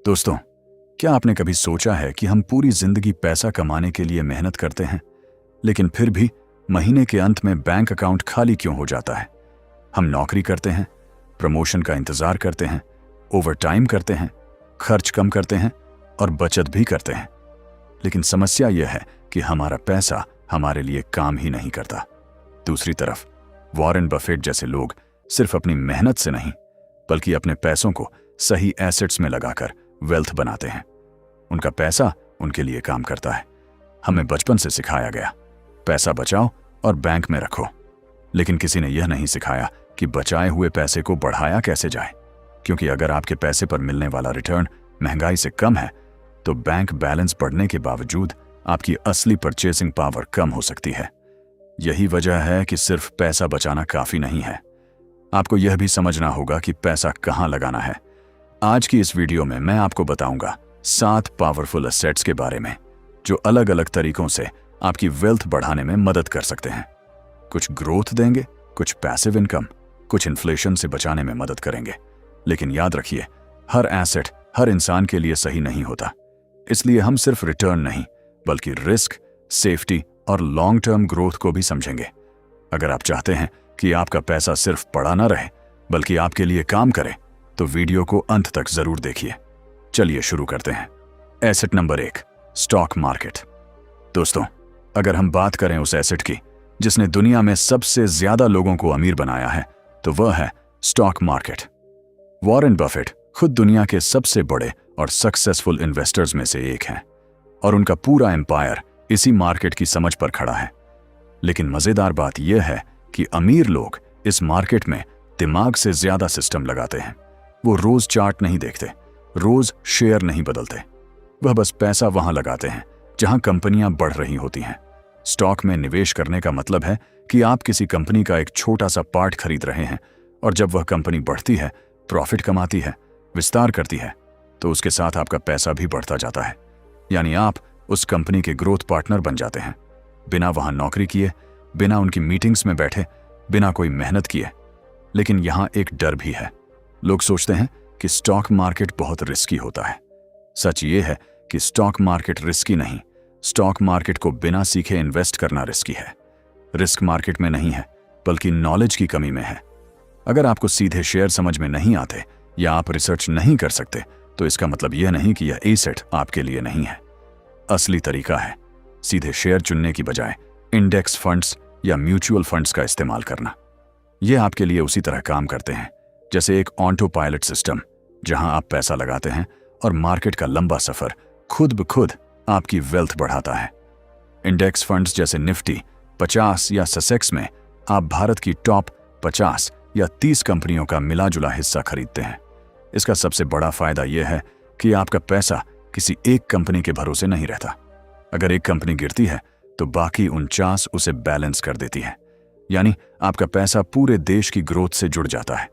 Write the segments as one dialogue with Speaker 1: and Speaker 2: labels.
Speaker 1: दोस्तों, क्या आपने कभी सोचा है कि हम पूरी जिंदगी पैसा कमाने के लिए मेहनत करते हैं, लेकिन फिर भी महीने के अंत में बैंक अकाउंट खाली क्यों हो जाता है? हम नौकरी करते हैं, प्रमोशन का इंतजार करते हैं, ओवरटाइम करते हैं, खर्च कम करते हैं और बचत भी करते हैं, लेकिन समस्या यह है कि हमारा पैसा हमारे लिए काम ही नहीं करता। दूसरी तरफ वॉरेन बफेट जैसे लोग सिर्फ अपनी मेहनत से नहीं, बल्कि अपने पैसों को सही एसेट्स में लगाकर वेल्थ बनाते हैं। उनका पैसा उनके लिए काम करता है। हमें बचपन से सिखाया गया, पैसा बचाओ और बैंक में रखो, लेकिन किसी ने यह नहीं सिखाया कि बचाए हुए पैसे को बढ़ाया कैसे जाए, क्योंकि अगर आपके पैसे पर मिलने वाला रिटर्न महंगाई से कम है, तो बैंक बैलेंस बढ़ने के बावजूद आपकी असली परचेसिंग पावर कम हो सकती है। यही वजह है कि सिर्फ पैसा बचाना काफी नहीं है, आपको यह भी समझना होगा कि पैसा कहां लगाना है। आज की इस वीडियो में मैं आपको बताऊंगा 7 पावरफुल एसेट्स के बारे में, जो अलग अलग तरीकों से आपकी वेल्थ बढ़ाने में मदद कर सकते हैं। कुछ ग्रोथ देंगे, कुछ पैसिव इनकम, कुछ इन्फ्लेशन से बचाने में मदद करेंगे। लेकिन याद रखिए, हर एसेट हर इंसान के लिए सही नहीं होता। इसलिए हम सिर्फ रिटर्न नहीं, बल्कि रिस्क, सेफ्टी और लॉन्ग टर्म ग्रोथ को भी समझेंगे। अगर आप चाहते हैं कि आपका पैसा सिर्फ पड़ा ना रहे, बल्कि आपके लिए काम करे, तो वीडियो को अंत तक जरूर देखिए। चलिए शुरू करते हैं। Asset number 1, stock market. दोस्तों, अगर हम बात करें उस एसेट की जिसने दुनिया में सबसे ज्यादा लोगों को अमीर बनाया है, तो वह है स्टॉक मार्केट। वॉरेन बफेट खुद दुनिया के सबसे बड़े और सक्सेसफुल इन्वेस्टर्स में से एक हैं, और उनका पूरा एम्पायर इसी मार्केट की समझ पर खड़ा है। लेकिन मजेदार बात यह है कि अमीर लोग इस मार्केट में दिमाग से ज्यादा सिस्टम लगाते हैं। वो रोज चार्ट नहीं देखते, रोज शेयर नहीं बदलते, वह बस पैसा वहां लगाते हैं जहां कंपनियां बढ़ रही होती हैं। स्टॉक में निवेश करने का मतलब है कि आप किसी कंपनी का एक छोटा सा पार्ट खरीद रहे हैं, और जब वह कंपनी बढ़ती है, प्रॉफिट कमाती है, विस्तार करती है, तो उसके साथ आपका पैसा भी बढ़ता जाता है। यानी आप उस कंपनी के ग्रोथ पार्टनर बन जाते हैं, बिना वहां नौकरी किए, बिना उनकी मीटिंग्स में बैठे, बिना कोई मेहनत किए। लेकिन यहां एक डर भी है। लोग सोचते हैं कि स्टॉक मार्केट बहुत रिस्की होता है। सच ये है कि स्टॉक मार्केट रिस्की नहीं, स्टॉक मार्केट को बिना सीखे इन्वेस्ट करना रिस्की है। रिस्क मार्केट में नहीं है, बल्कि नॉलेज की कमी में है। अगर आपको सीधे शेयर समझ में नहीं आते या आप रिसर्च नहीं कर सकते, तो इसका मतलब यह नहीं कि यह एसेट आपके लिए नहीं है। असली तरीका है सीधे शेयर चुनने की बजाय इंडेक्स फंड्स या म्यूचुअल फंड्स का इस्तेमाल करना। यह आपके लिए उसी तरह काम करते हैं जैसे एक ऑटो पायलट सिस्टम, जहां आप पैसा लगाते हैं और मार्केट का लंबा सफर खुद ब खुद आपकी वेल्थ बढ़ाता है। इंडेक्स फंड्स जैसे निफ्टी 50 या ससेक्स में आप भारत की टॉप 50 या 30 कंपनियों का मिला जुला हिस्सा खरीदते हैं। इसका सबसे बड़ा फायदा यह है कि आपका पैसा किसी एक कंपनी के भरोसे नहीं रहता। अगर एक कंपनी गिरती है, तो बाकी 49 उसे बैलेंस कर देती है। यानी आपका पैसा पूरे देश की ग्रोथ से जुड़ जाता है।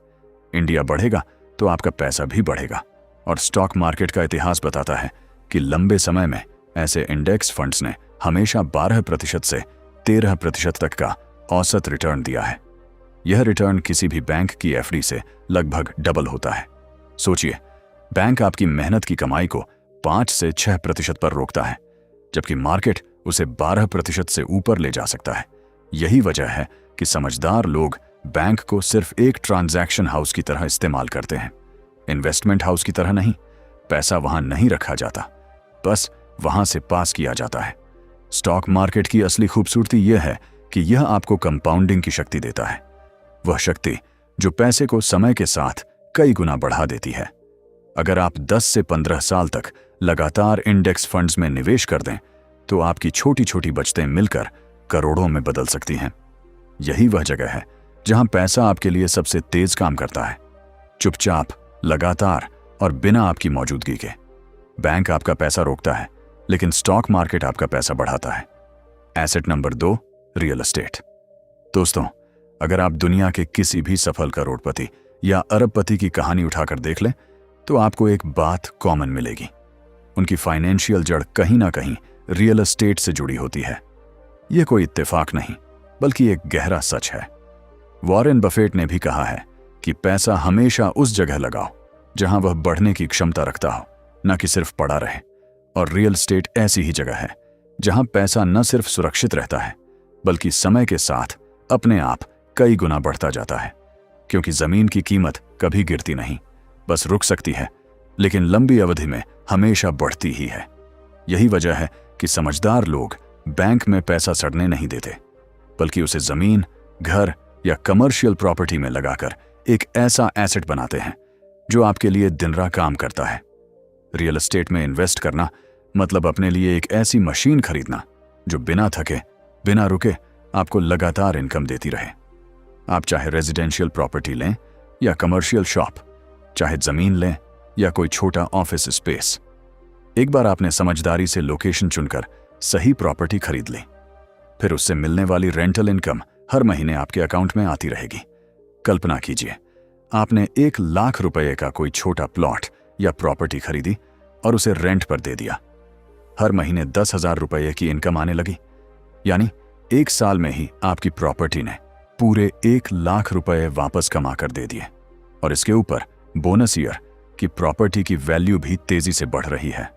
Speaker 1: इंडिया बढ़ेगा तो आपका पैसा भी बढ़ेगा। और स्टॉक मार्केट का इतिहास बताता है कि लंबे समय में ऐसे इंडेक्स फंड्स ने हमेशा 12% से 13% तक का औसत रिटर्न दिया है। यह रिटर्न किसी भी बैंक की एफडी से लगभग डबल होता है। सोचिए, बैंक आपकी मेहनत की कमाई को 5 से 6% पर रोकता है, जबकि मार्केट उसे 12% से ऊपर ले जा सकता है। यही वजह है कि समझदार लोग बैंक को सिर्फ एक ट्रांजैक्शन हाउस की तरह इस्तेमाल करते हैं, इन्वेस्टमेंट हाउस की तरह नहीं। पैसा वहां नहीं रखा जाता, बस वहां से पास किया जाता है। स्टॉक मार्केट की असली खूबसूरती यह है कि यह आपको कंपाउंडिंग की शक्ति देता है, वह शक्ति जो पैसे को समय के साथ कई गुना बढ़ा देती है। अगर आप 10 से 15 साल तक लगातार इंडेक्स फंड्स में निवेश कर दें, तो आपकी छोटी छोटी बचतें मिलकर करोड़ों में बदल सकती हैं। यही वह जगह है जहां पैसा आपके लिए सबसे तेज काम करता है, चुपचाप, लगातार और बिना आपकी मौजूदगी के। बैंक आपका पैसा रोकता है, लेकिन स्टॉक मार्केट आपका पैसा बढ़ाता है। Asset number 2, real estate. दोस्तों, अगर आप दुनिया के किसी भी सफल करोड़पति या अरबपति की कहानी उठाकर देख लें, तो आपको एक बात कॉमन मिलेगी। उनकी फाइनेंशियल जड़ कहीं ना कहीं रियल एस्टेट से जुड़ी होती है। यह कोई इत्तेफाक नहीं, बल्कि एक गहरा सच है। वॉरेन बफेट ने भी कहा है कि पैसा हमेशा उस जगह लगाओ जहां वह बढ़ने की क्षमता रखता हो, न कि सिर्फ पड़ा रहे। और रियल एस्टेट ऐसी ही जगह है जहां पैसा न सिर्फ सुरक्षित रहता है बल्कि समय के साथ अपने आप कई गुना बढ़ता जाता है। क्योंकि जमीन की कीमत कभी गिरती नहीं, बस रुक सकती है, लेकिन लंबी अवधि में हमेशा बढ़ती ही है। यही वजह है कि समझदार लोग बैंक में पैसा सड़ने नहीं देते, बल्कि उसे जमीन, घर या कमर्शियल प्रॉपर्टी में लगाकर एक ऐसा एसेट बनाते हैं जो आपके लिए दिन रात काम करता है। रियल एस्टेट में इन्वेस्ट करना मतलब अपने लिए एक ऐसी मशीन खरीदना जो बिना थके, बिना रुके आपको लगातार इनकम देती रहे। आप चाहे रेजिडेंशियल प्रॉपर्टी लें या कमर्शियल शॉप, चाहे जमीन लें या कोई छोटा ऑफिस स्पेस, एक बार आपने समझदारी से लोकेशन चुनकर सही प्रॉपर्टी खरीद ली, फिर उससे मिलने वाली रेंटल इनकम हर महीने आपके अकाउंट में आती रहेगी। कल्पना कीजिए, आपने 1 लाख रुपए का कोई छोटा प्लॉट या प्रॉपर्टी खरीदी और उसे रेंट पर दे दिया। हर महीने 10,000 रुपए की इनकम आने लगी, यानी 1 साल में ही आपकी प्रॉपर्टी ने पूरे 1 लाख रुपए वापस कमा कर दे दिए। और इसके ऊपर बोनस ईयर कि प्रॉपर्टी की वैल्यू भी तेजी से बढ़ रही है।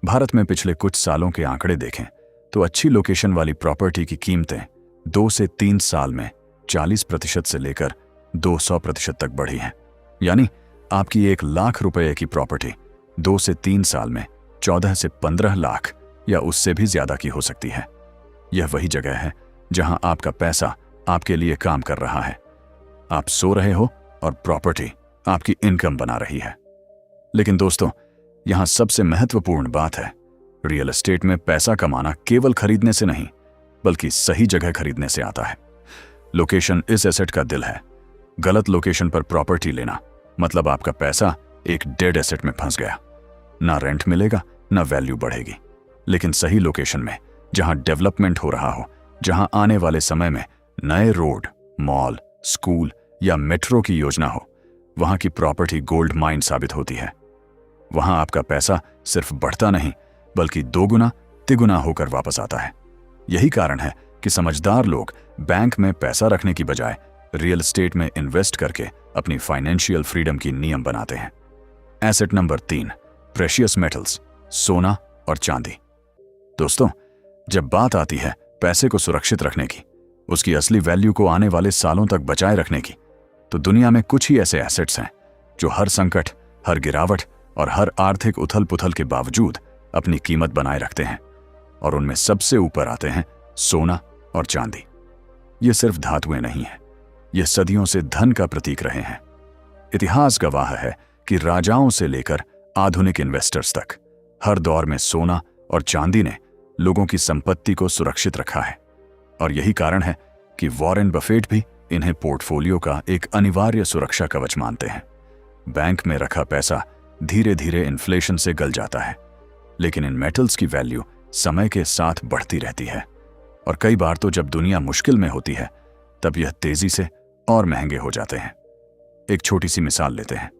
Speaker 1: भारत में पिछले कुछ सालों के आंकड़े देखें तो अच्छी लोकेशन वाली प्रॉपर्टी की कीमतें 2 से 3 साल में 40% से लेकर 200% तक बढ़ी हैं। यानी आपकी 1 लाख रुपए की प्रॉपर्टी 2 से 3 साल में 14 से 15 लाख या उससे भी ज्यादा की हो सकती है। यह वही जगह है जहां आपका पैसा आपके लिए काम कर रहा है। आप सो रहे हो और प्रॉपर्टी आपकी इनकम बना रही है। लेकिन दोस्तों, यहां सबसे महत्वपूर्ण बात है, रियल एस्टेट में पैसा कमाना केवल खरीदने से नहीं बल्कि सही जगह खरीदने से आता है। लोकेशन इस एसेट का दिल है। गलत लोकेशन पर प्रॉपर्टी लेना मतलब आपका पैसा एक डेड एसेट में फंस गया। ना रेंट मिलेगा, ना वैल्यू बढ़ेगी। लेकिन सही लोकेशन में, जहां डेवलपमेंट हो रहा हो, जहां आने वाले समय में नए रोड, मॉल, स्कूल या मेट्रो की योजना हो, वहां की प्रॉपर्टी गोल्ड माइन साबित होती है। वहां आपका पैसा सिर्फ बढ़ता नहीं बल्कि 2 गुना, 3 गुना होकर वापस आता है। यही कारण है कि समझदार लोग बैंक में पैसा रखने की बजाय रियल एस्टेट में इन्वेस्ट करके अपनी फाइनेंशियल फ्रीडम की नियम बनाते हैं। एसेट नंबर 3, प्रेशियस मेटल्स, सोना और चांदी। दोस्तों, जब बात आती है पैसे को सुरक्षित रखने की, उसकी असली वैल्यू को आने वाले सालों तक बचाए रखने की, तो दुनिया में कुछ ही ऐसे एसेट्स हैं जो हर संकट, हर गिरावट और हर आर्थिक उथल पुथल के बावजूद अपनी कीमत बनाए रखते हैं। और उनमें सबसे ऊपर आते हैं सोना और चांदी। ये सिर्फ धातुएं नहीं हैं, ये सदियों से धन का प्रतीक रहे हैं। इतिहास गवाह है कि राजाओं से लेकर आधुनिक इन्वेस्टर्स तक हर दौर में सोना और चांदी ने लोगों की संपत्ति को सुरक्षित रखा है। और यही कारण है कि वॉरेन बफेट भी इन्हें पोर्टफोलियो का एक अनिवार्य सुरक्षा कवच मानते हैं। बैंक में रखा पैसा धीरे धीरे इन्फ्लेशन से गल जाता है, लेकिन इन मेटल्स की वैल्यू समय के साथ बढ़ती रहती है। और कई बार तो जब दुनिया मुश्किल में होती है तब यह तेजी से और महंगे हो जाते हैं। एक छोटी सी मिसाल लेते हैं।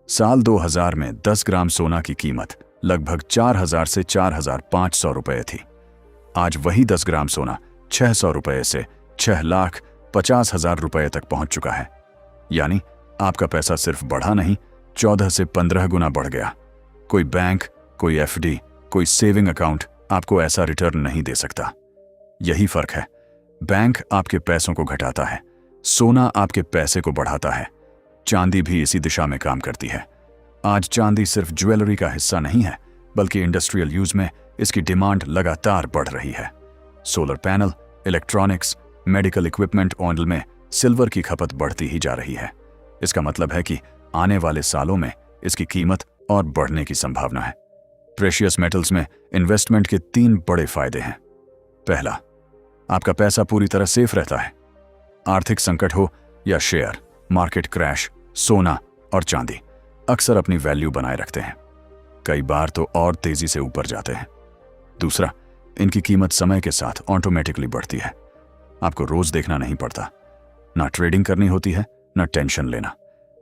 Speaker 1: साल 2000 में 10 ग्राम सोना की कीमत लगभग 4000 से 4500 रुपए थी। आज वही 10 ग्राम सोना 600 रुपए से 6,50,000 रुपए तक पहुंच चुका है। यानी आपका पैसा सिर्फ बढ़ा नहीं, 14 से 15 गुना बढ़ गया। कोई बैंक, कोई एफडी, कोई सेविंग अकाउंट आपको ऐसा रिटर्न नहीं दे सकता। यही फर्क है। बैंक आपके पैसों को घटाता है, सोना आपके पैसे को बढ़ाता है। चांदी भी इसी दिशा में काम करती है। आज चांदी सिर्फ ज्वेलरी का हिस्सा नहीं है, बल्कि इंडस्ट्रियल यूज में इसकी डिमांड लगातार बढ़ रही है। Solar panel, electronics, medical equipment oil में सिल्वर की खपत बढ़ती ही जा रही है। इसका मतलब है कि आने वाले सालों में इसकी कीमत और बढ़ने की संभावना है। प्रेशियस मेटल्स में इन्वेस्टमेंट के 3 बड़े फायदे हैं। पहला, आपका पैसा पूरी तरह सेफ रहता है। आर्थिक संकट हो या शेयर मार्केट क्रैश, सोना और चांदी अक्सर अपनी वैल्यू बनाए रखते हैं, कई बार तो और तेजी से ऊपर जाते हैं। दूसरा, इनकी कीमत समय के साथ ऑटोमेटिकली बढ़ती है। आपको रोज देखना नहीं पड़ता, ना ट्रेडिंग करनी होती है, ना टेंशन लेना।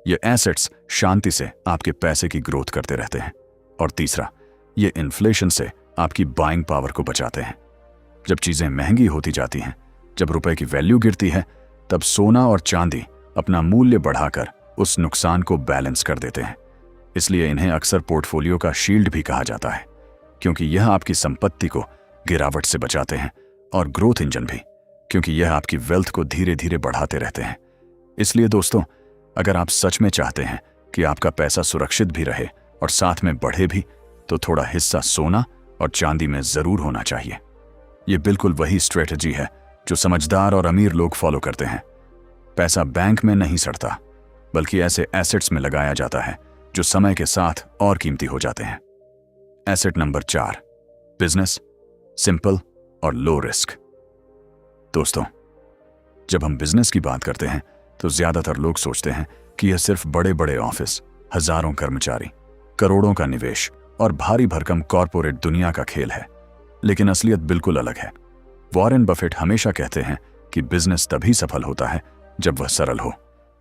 Speaker 1: ये एसेट्स शांति से आपके पैसे की ग्रोथ करते रहते हैं। और तीसरा, ये इन्फ्लेशन से आपकी बाइंग पावर को बचाते हैं। जब चीजें महंगी होती जाती हैं, जब रुपए की वैल्यू गिरती है, तब सोना और चांदी अपना मूल्य बढ़ाकर उस नुकसान को बैलेंस कर देते हैं। इसलिए इन्हें अक्सर पोर्टफोलियो का शील्ड भी कहा जाता है, क्योंकि यह आपकी संपत्ति को गिरावट से बचाते हैं, और ग्रोथ इंजन भी, क्योंकि यह आपकी वेल्थ को धीरे धीरे बढ़ाते रहते हैं। इसलिए दोस्तों, अगर आप सच में चाहते हैं कि आपका पैसा सुरक्षित भी रहे और साथ में बढ़े भी, तो थोड़ा हिस्सा सोना और चांदी में जरूर होना चाहिए। ये बिल्कुल वही स्ट्रेटजी है जो समझदार और अमीर लोग फॉलो करते हैं। पैसा बैंक में नहीं सड़ता, बल्कि ऐसे एसेट्स में लगाया जाता है जो समय के साथ और कीमती हो जाते हैं। एसेट नंबर 4, बिजनेस, सिंपल और लो रिस्क। दोस्तों, जब हम बिजनेस की बात करते हैं तो ज्यादातर लोग सोचते हैं कि यह सिर्फ बड़े बड़े ऑफिस, हजारों कर्मचारी, करोड़ों का निवेश और भारी भरकम कॉरपोरेट दुनिया का खेल है। लेकिन असलियत बिल्कुल अलग है। वॉरेन बफेट हमेशा कहते हैं कि बिजनेस तभी सफल होता है जब वह सरल हो,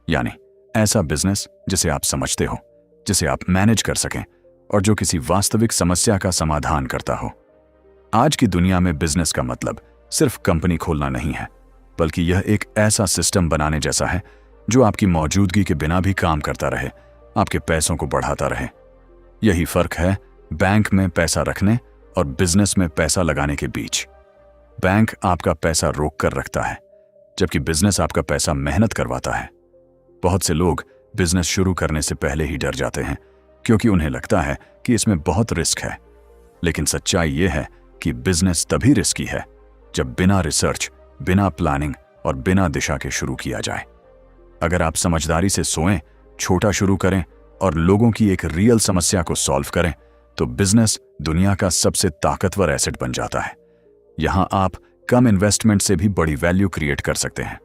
Speaker 1: यानी ऐसा बिजनेस जिसे आप समझते हो, जिसे आप मैनेज कर सकें और जो किसी वास्तविक समस्या का समाधान करता हो। आज की दुनिया में बिजनेस का मतलब सिर्फ कंपनी खोलना नहीं है, बल्कि यह एक ऐसा सिस्टम बनाने जैसा है जो आपकी मौजूदगी के बिना भी काम करता रहे, आपके पैसों को बढ़ाता रहे। यही फर्क है बैंक में पैसा रखने और बिजनेस में पैसा लगाने के बीच। बैंक आपका पैसा रोक कर रखता है, जबकि बिजनेस आपका पैसा मेहनत करवाता है। बहुत से लोग बिजनेस शुरू करने से पहले ही डर जाते हैं, क्योंकि उन्हें लगता है कि इसमें बहुत रिस्क है। लेकिन सच्चाई यह है कि बिजनेस तभी रिस्की है जब बिना रिसर्च, बिना प्लानिंग और बिना दिशा के शुरू किया जाए। अगर आप समझदारी से सोएं, छोटा शुरू करें और लोगों की एक रियल समस्या को सॉल्व करें, तो बिजनेस दुनिया का सबसे ताकतवर एसेट बन जाता है। यहां आप कम इन्वेस्टमेंट से भी बड़ी वैल्यू क्रिएट कर सकते हैं।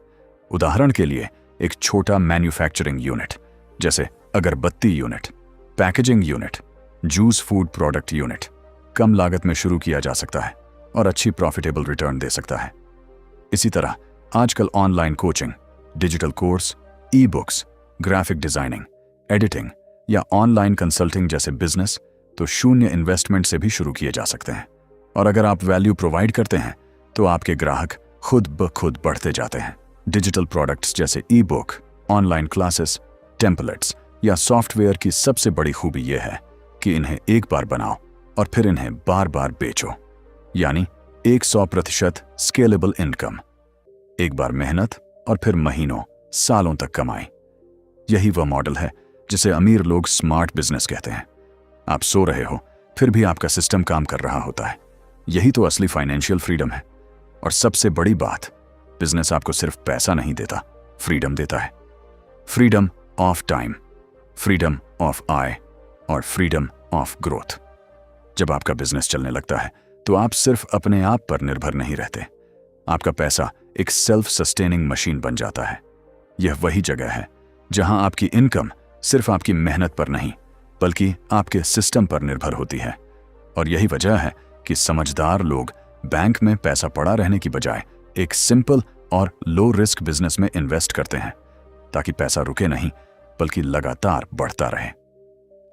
Speaker 1: उदाहरण के लिए, एक छोटा मैन्युफैक्चरिंग यूनिट, जैसे अगरबत्ती unit, packaging unit, juice food product unit, कम लागत में शुरू किया जा सकता है और अच्छी प्रॉफिटेबल रिटर्न दे सकता है। इसी तरह आजकल online coaching, digital course, e books, graphic designing, editing या ऑनलाइन कंसल्टिंग जैसे बिजनेस तो शून्य इन्वेस्टमेंट से भी शुरू किए जा सकते हैं। और अगर आप वैल्यू प्रोवाइड करते हैं तो आपके ग्राहक खुद ब खुद बढ़ते जाते हैं। डिजिटल प्रोडक्ट्स जैसे ई बुक, ऑनलाइन क्लासेस, टेम्पलेट्स या सॉफ्टवेयर की सबसे बड़ी खूबी यह है कि इन्हें एक बार बनाओ और फिर इन्हें बार बार बेचो, यानी 100% स्केलेबल इनकम। एक बार मेहनत और फिर महीनों, सालों तक कमाई। यही वह मॉडल है जिसे अमीर लोग स्मार्ट बिजनेस कहते हैं। आप सो रहे हो, फिर भी आपका सिस्टम काम कर रहा होता है। यही तो असली फाइनेंशियल फ्रीडम है। और सबसे बड़ी बात, बिजनेस आपको सिर्फ पैसा नहीं देता, फ्रीडम देता है। Freedom of time, freedom of आय और फ्रीडम ऑफ ग्रोथ। जब आपका बिजनेस चलने लगता है तो आप सिर्फ अपने आप पर निर्भर नहीं रहते। आपका पैसा एक सेल्फ सस्टेनिंग मशीन बन जाता है। यह वही जगह है जहां आपकी इनकम सिर्फ आपकी मेहनत पर नहीं, बल्कि आपके सिस्टम पर निर्भर होती है। और यही वजह है कि समझदार लोग बैंक में पैसा पड़ा रहने की बजाय एक सिंपल और लो रिस्क बिजनेस में इन्वेस्ट करते हैं, ताकि पैसा रुके नहीं, बल्कि लगातार बढ़ता रहे।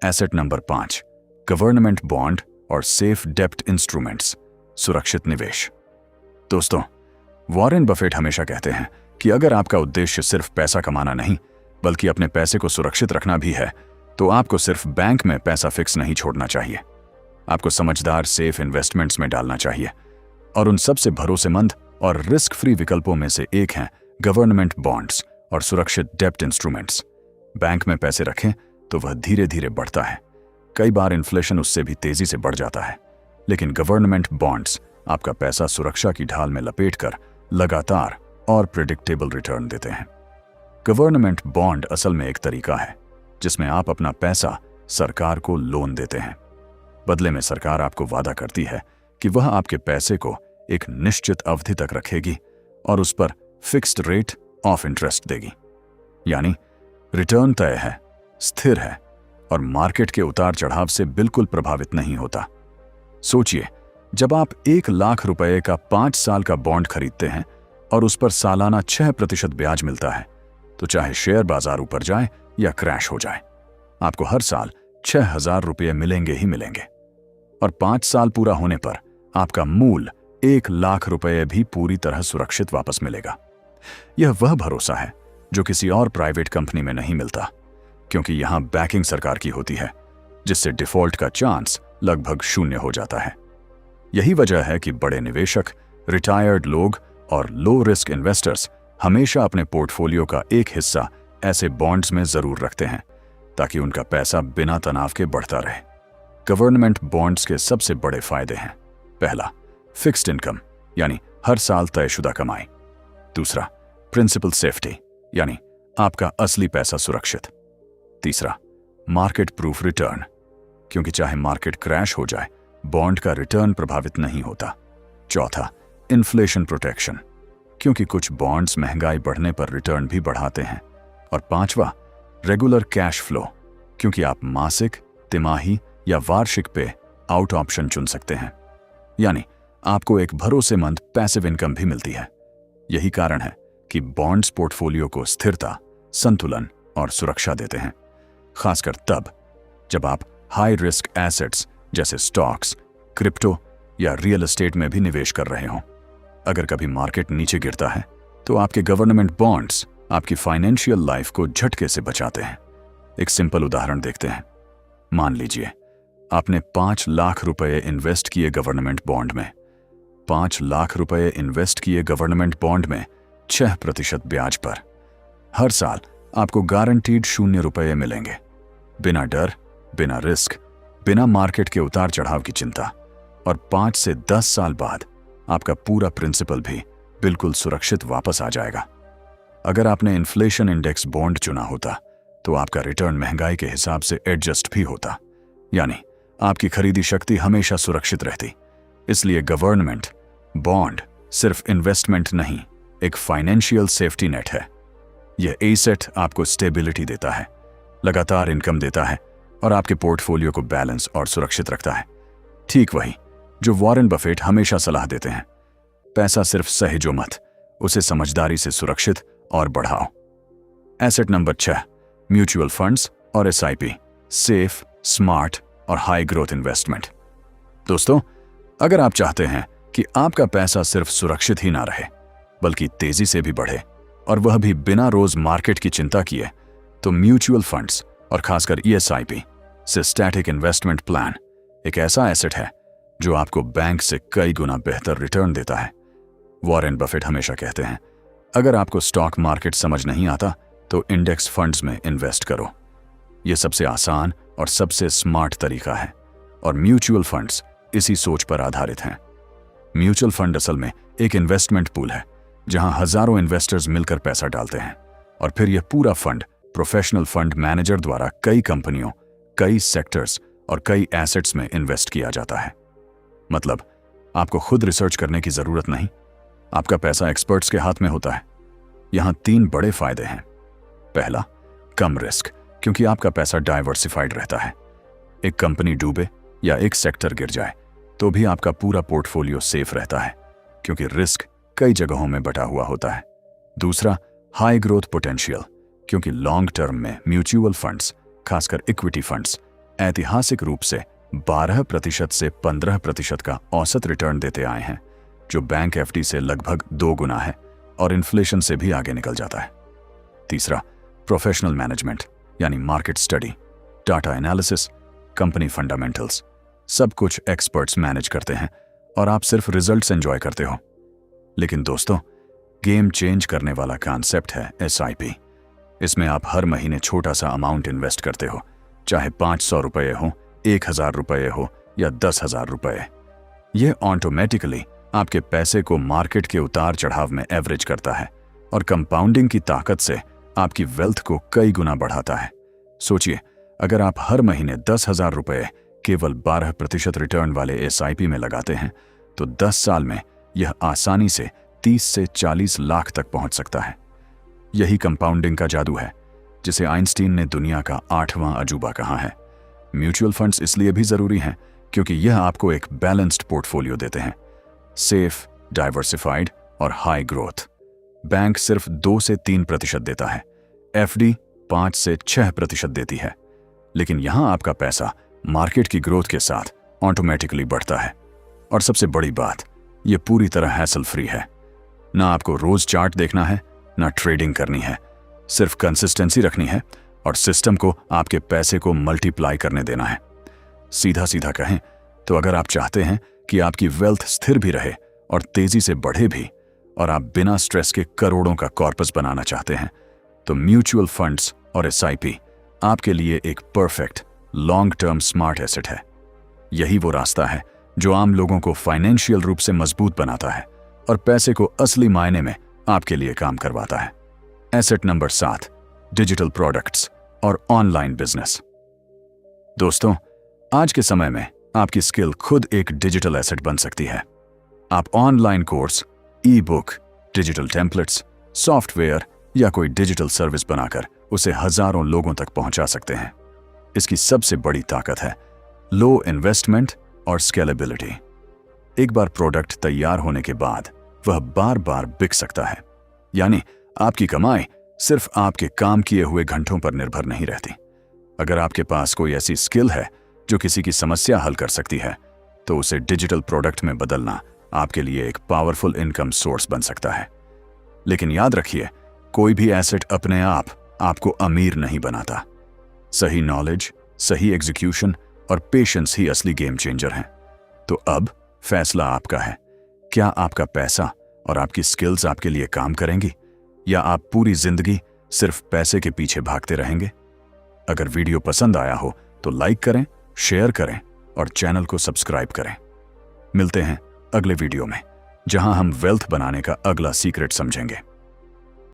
Speaker 1: एसेट नंबर 5, गवर्नमेंट बॉन्ड और सेफ डेप्ट इंस्ट्रूमेंट्स, सुरक्षित निवेश। दोस्तों, वॉरेन बफेट हमेशा कहते हैं कि अगर आपका उद्देश्य सिर्फ पैसा कमाना नहीं, बल्कि अपने पैसे को सुरक्षित रखना भी है, तो आपको सिर्फ बैंक में पैसा फिक्स नहीं छोड़ना चाहिए। आपको समझदार सेफ इन्वेस्टमेंट्स में डालना चाहिए। और उन सबसे भरोसेमंद और रिस्क फ्री विकल्पों में से एक हैं गवर्नमेंट बॉन्ड्स और सुरक्षित डेप्ट इंस्ट्रूमेंट्स। बैंक में पैसे रखें तो वह धीरे धीरे बढ़ता है। कई बार इन्फ्लेशन उससे भी तेजी से बढ़ जाता है, लेकिन गवर्नमेंट बॉन्ड्स आपका पैसा सुरक्षा की ढाल में लपेटकर लगातार और प्रिडिक्टेबल रिटर्न देते हैं। गवर्नमेंट बॉन्ड असल में एक तरीका है जिसमें आप अपना पैसा सरकार को लोन देते हैं। बदले में सरकार आपको वादा करती है कि वह आपके पैसे को एक निश्चित अवधि तक रखेगी और उस पर फिक्स्ड रेट ऑफ इंटरेस्ट देगी, यानी रिटर्न तय है, स्थिर है और मार्केट के उतार चढ़ाव से बिल्कुल प्रभावित नहीं होता। सोचिए, जब आप 1 लाख रुपए का 5 साल का बॉन्ड खरीदते हैं और उस पर सालाना 6% ब्याज मिलता है, तो चाहे शेयर बाजार ऊपर जाए या क्रैश हो जाए, आपको हर साल 6,000 रुपये मिलेंगे ही मिलेंगे। और 5 साल पूरा होने पर आपका मूल 1 लाख रुपये भी पूरी तरह सुरक्षित वापस मिलेगा। यह वह भरोसा है जो किसी और प्राइवेट कंपनी में नहीं मिलता, क्योंकि यहां बैकिंग सरकार की होती है जिससे डिफॉल्ट का चांस लगभग शून्य हो जाता है। यही वजह है कि बड़े निवेशक, रिटायर्ड लोग और लो रिस्क इन्वेस्टर्स हमेशा अपने पोर्टफोलियो का एक हिस्सा ऐसे बॉन्ड्स में जरूर रखते हैं ताकि उनका पैसा बिना तनाव के बढ़ता रहे। गवर्नमेंट बॉन्ड्स के सबसे बड़े फायदे हैं। पहला, फिक्स्ड इनकम यानी हर साल तयशुदा कमाई। दूसरा, प्रिंसिपल सेफ्टी यानी आपका असली पैसा सुरक्षित। तीसरा, मार्केट प्रूफ रिटर्न, क्योंकि चाहे मार्केट क्रैश हो जाए बॉन्ड का रिटर्न प्रभावित नहीं होता। चौथा, इन्फ्लेशन प्रोटेक्शन, क्योंकि कुछ बॉन्ड्स महंगाई बढ़ने पर रिटर्न भी बढ़ाते हैं। और पांचवा, रेगुलर कैश फ्लो, क्योंकि आप मासिक, तिमाही या वार्षिक पे आउट ऑप्शन चुन सकते हैं, यानी आपको एक भरोसेमंद पैसिव इनकम भी मिलती है। यही कारण है कि बॉन्ड्स पोर्टफोलियो को स्थिरता, संतुलन और सुरक्षा देते हैं, खासकर तब जब आप हाई रिस्क एसेट्स जैसे स्टॉक्स, क्रिप्टो या रियल एस्टेट में भी निवेश कर रहे हों। अगर कभी मार्केट नीचे गिरता है तो आपके गवर्नमेंट बॉन्ड्स आपकी फाइनेंशियल लाइफ को झटके से बचाते हैं। एक सिंपल उदाहरण देखते हैं। मान लीजिए आपने 5 लाख रुपए इन्वेस्ट किए गवर्नमेंट बॉन्ड में। 5 लाख रुपए इन्वेस्ट किए गवर्नमेंट बॉन्ड में 6% ब्याज पर। हर साल आपको गारंटीड 0 रुपए मिलेंगे, बिना डर, बिना रिस्क, बिना मार्केट के उतार चढ़ाव की चिंता। और 5 से 10 साल बाद आपका पूरा प्रिंसिपल भी बिल्कुल सुरक्षित वापस आ जाएगा। अगर आपने इन्फ्लेशन इंडेक्स बॉन्ड चुना होता तो आपका रिटर्न महंगाई के हिसाब से एडजस्ट भी होता, यानी आपकी खरीदी शक्ति हमेशा सुरक्षित रहती। इसलिए गवर्नमेंट बॉन्ड सिर्फ इन्वेस्टमेंट नहीं, एक फाइनेंशियल सेफ्टी नेट है। यह एसेट आपको स्टेबिलिटी देता है, लगातार इनकम देता है और आपके पोर्टफोलियो को बैलेंस और सुरक्षित रखता है। ठीक वही जो वॉरेन बफेट हमेशा सलाह देते हैं, पैसा सिर्फ सहेजो मत, उसे समझदारी से सुरक्षित और बढ़ाओ। एसेट नंबर 6, म्यूचुअल फंड्स और एसआईपी, सेफ, स्मार्ट और हाई ग्रोथ इन्वेस्टमेंट। दोस्तों, अगर आप चाहते हैं कि आपका पैसा सिर्फ सुरक्षित ही ना रहे बल्कि तेजी से भी बढ़े और वह भी बिना रोज मार्केट की चिंता किए, तो म्यूचुअल फंड्स और खासकर ईएसआईपी, सिस्टैटिक इन्वेस्टमेंट प्लान, एक ऐसा एसेट है जो आपको बैंक से कई गुना बेहतर रिटर्न देता है। वॉरेन बफेट हमेशा कहते हैं, अगर आपको स्टॉक मार्केट समझ नहीं आता तो इंडेक्स फंड्स में इन्वेस्ट करो। यह सबसे आसान और सबसे स्मार्ट तरीका है और म्यूचुअल फंड्स इसी सोच पर आधारित हैं। म्यूचुअल फंड असल में एक इन्वेस्टमेंट पूल है जहां हजारों इन्वेस्टर्स मिलकर पैसा डालते हैं और फिर यह पूरा फंड प्रोफेशनल फंड मैनेजर द्वारा कई कंपनियों, कई सेक्टर्स और कई एसेट्स में इन्वेस्ट किया जाता है। मतलब आपको खुद रिसर्च करने की जरूरत नहीं, आपका पैसा एक्सपर्ट्स के हाथ में होता है। यहां 3 बड़े फायदे हैं। पहला, कम रिस्क, क्योंकि आपका पैसा डाइवर्सिफाइड रहता है। एक कंपनी डूबे या एक सेक्टर गिर जाए तो भी आपका पूरा पोर्टफोलियो सेफ रहता है, क्योंकि रिस्क कई जगहों में बटा हुआ होता है। दूसरा, हाई ग्रोथ पोटेंशियल, क्योंकि लॉन्ग टर्म में म्यूचुअल फंड्स, खासकर इक्विटी फंड्स, ऐतिहासिक रूप से 12% से 15% का औसत रिटर्न देते आए हैं, जो बैंक एफडी से लगभग 2 गुना है और इन्फ्लेशन से भी आगे निकल जाता है। तीसरा, प्रोफेशनल मैनेजमेंट, यानी market study, data analysis, company fundamentals, सब कुछ एक्सपर्ट्स मैनेज करते हैं और आप सिर्फ रिजल्ट्स एंजॉय करते हो। लेकिन दोस्तों, गेम चेंज करने वाला कॉन्सेप्ट है एसआईपी। इसमें आप हर महीने छोटा सा अमाउंट इन्वेस्ट करते हो, चाहे 500 रुपये हो, 1000 रुपये हो या 10,000 रुपये। यह ऑटोमेटिकली आपके पैसे को मार्केट के उतार चढ़ाव में एवरेज करता है और कंपाउंडिंग की ताकत से आपकी वेल्थ को कई गुना बढ़ाता है। सोचिए, अगर आप हर महीने 10,000 रुपये केवल 12% रिटर्न वाले एसआईपी में लगाते हैं तो 10 साल में यह आसानी से 30 से 40 लाख तक पहुंच सकता है। यही कंपाउंडिंग का जादू है, जिसे आइंस्टीन ने दुनिया का 8वां अजूबा कहा है। म्यूचुअल फंड्स इसलिए भी जरूरी हैं क्योंकि यह आपको एक बैलेंस्ड पोर्टफोलियो देते हैं, सेफ, डाइवर्सिफाइड और हाई ग्रोथ। बैंक सिर्फ 2 से 3% देता है, एफडी 5 से 6% देती है, लेकिन यहां आपका पैसा मार्केट की ग्रोथ के साथ ऑटोमेटिकली बढ़ता है। और सबसे बड़ी बात, यह पूरी तरह हैसल फ्री है। ना आपको रोज चार्ट देखना है, ना ट्रेडिंग करनी है, सिर्फ कंसिस्टेंसी रखनी है और सिस्टम को आपके पैसे को मल्टीप्लाई करने देना है। सीधा सीधा कहें तो अगर आप चाहते हैं कि आपकी वेल्थ स्थिर भी रहे और तेजी से बढ़े भी, और आप बिना स्ट्रेस के करोड़ों का कॉर्पस बनाना चाहते हैं, तो म्यूचुअल फंड्स और एसआईपी आपके लिए एक perfect long term smart asset है। यही वो रास्ता है जो आम लोगों को फाइनेंशियल रूप से मजबूत बनाता है और पैसे को असली मायने में आपके लिए काम करवाता है। एसेट नंबर 7, डिजिटल प्रोडक्ट्स और ऑनलाइन बिजनेस। दोस्तों, आज के समय में आपकी स्किल खुद एक डिजिटल एसेट बन सकती है। आप ऑनलाइन कोर्स, ई बुक, डिजिटल टेम्पलेट्स, सॉफ्टवेयर या कोई डिजिटल सर्विस बनाकर उसे हजारों लोगों तक पहुंचा सकते हैं। इसकी सबसे बड़ी ताकत है लो इन्वेस्टमेंट और स्केलेबिलिटी। एक बार प्रोडक्ट तैयार होने के बाद वह बार बार बिक सकता है, यानी आपकी कमाई सिर्फ आपके काम किए हुए घंटों पर निर्भर नहीं रहती। अगर आपके पास कोई ऐसी स्किल है जो किसी की समस्या हल कर सकती है, तो उसे डिजिटल प्रोडक्ट में बदलना आपके लिए एक पावरफुल इनकम सोर्स बन सकता है। लेकिन याद रखिए, कोई भी एसेट अपने आप आपको अमीर नहीं बनाता। सही नॉलेज, सही एग्जीक्यूशन और पेशेंस ही असली गेम चेंजर हैं। तो अब फैसला आपका है। क्या आपका पैसा और आपकी स्किल्स आपके लिए काम करेंगी, या आप पूरी जिंदगी सिर्फ पैसे के पीछे भागते रहेंगे? अगर वीडियो पसंद आया हो तो लाइक करें, शेयर करें और चैनल को सब्सक्राइब करें। मिलते हैं अगले वीडियो में, जहां हम वेल्थ बनाने का अगला सीक्रेट समझेंगे।